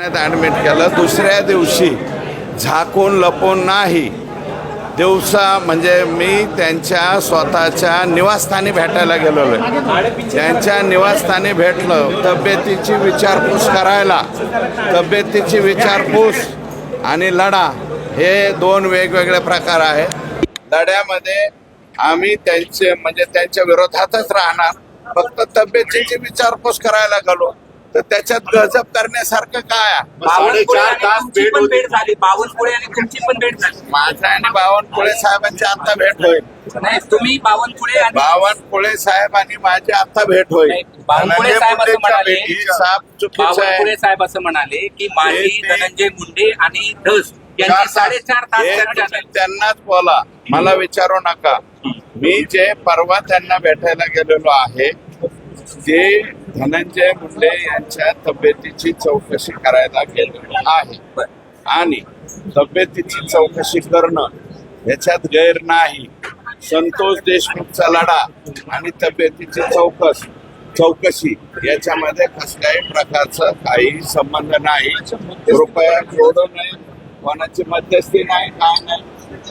Admit केलं. दुसऱ्या दिवशी झाकून लपून नाही, दिवसा म्हणजे मी त्यांच्या स्वतःच्या निवासस्थानी भेटायला गेलेलो आहे. त्यांच्या निवासस्थानी भेटलं, तब्येतीची विचारपूस करायला. तब्येतीची विचारपूस आणि लढा हे दोन वेगवेगळे प्रकार आहेत. लढ्यामध्ये आम्ही त्यांचे म्हणजे त्यांच्या विरोधातच राहणार. फक्त तब्येतीची विचारपूस करायला गेलो तर त्याच्यात गजब करण्यासारखं काय आहे? बावनकुळे आणि तुमची पण भेट झाली. माझा आणि बावनकुळे साहेबांची आता भेट होईल. नाही, तुम्ही बावनकुळे साहेब आणि माझी आता भेट होईल. बावनकुळे साहेब असं म्हणाले, चुकीचं साहेब असं म्हणाले की माझी धनंजय मुंडे आणि धस यांची 4.5 तास चर्चा झाली. त्यांनाच बोला, मला विचारू नका. मी जे परवा त्यांना भेटायला गेलेलो आहे ते धनंजय मुंडे यांच्या तब्येतीची चौकशी करायला गेलेलो आहे. आणि तब्येतीची चौकशी करणं याच्यात गैर नाही. संतोष देशमुखचा लढा आणि तब्येतीची चौकशी याच्यामध्ये कसल्याही प्रकारचा काही संबंध नाही. कृपया जोडू नये. कोणाची मध्यस्थी नाही, काय नाही.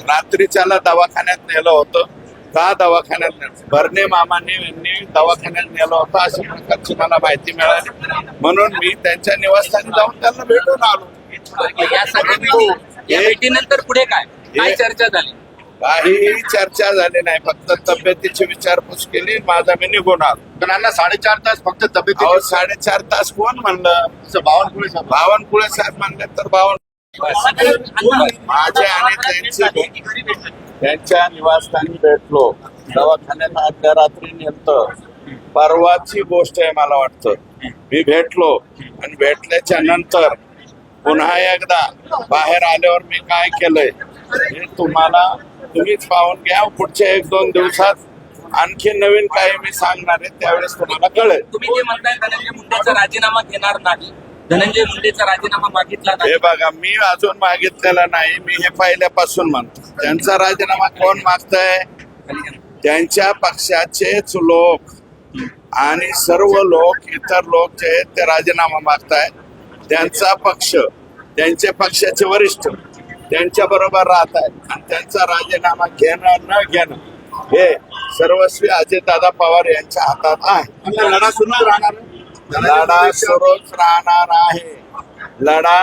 रात्रीच्याला दवाखान्यात नेलं होतं. का दवाखान्यात नेलं? भरणे मामांनी यांनी दवाखान्यात नेलं होतं अशा प्रकारची मला माहिती मिळाली. म्हणून मी त्यांच्या निवासस्थानी जाऊन त्यांना भेटून आलो. या भेटीनंतर पुढे काय चर्चा झाली? काहीही चर्चा झाली नाही. फक्त तब्येतीची विचारपूस केली. माझा मी निघून आलो. त्यांना 4.5 तास फक्त तब्येत. 4.5 तास कोण म्हणलं? बावनकुळे साहेब म्हणले तर माझे आणि त्यांच्या निवासस्थानी भेटलो. दवाखान्यात आदल्या रात्री नेलतं. परवाची गोष्ट आहे मला वाटतं. मी भेटलो आणि भेटल्याच्या नंतर पुन्हा एकदा बाहेर आल्यावर मी काय केलंय हे तुम्हीच पाहून घ्या. पुढच्या 1-2 दिवसात आणखी नवीन काही मी सांगणार आहे, त्यावेळेस तुम्हाला कळेल. तुम्ही जे म्हणताय धनंजय मुंडेचा राजीनामा घेणार नाही, धनंजय मुंडेचा राजीनामा मागितला नाही. हे बघा, मी अजून मागितलेला नाही. मी हे पहिल्यापासून म्हणतो. त्यांचा राजीनामा कोण मागतंय? त्यांच्या पक्षाचेच लोक आणि सर्व लोक, इतर लोक जे आहेत ते राजीनामा मागतायत. त्यांचा पक्ष, त्यांच्या पक्षाचे वरिष्ठ त्यांच्या बरोबर राहत आहेत आणि त्यांचा राजीनामा घेणं न घेणं हे सर्वस्वी अजितदादा पवार यांच्या हातात आहे. लढा सुरूच राहणार. लढा सुरूच राहणार आहे. लढा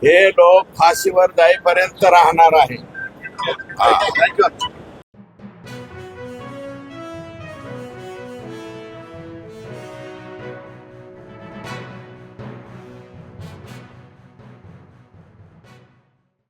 हे लोक फाशीवर जाईपर्यंत राहणार आहे. थँक्यू.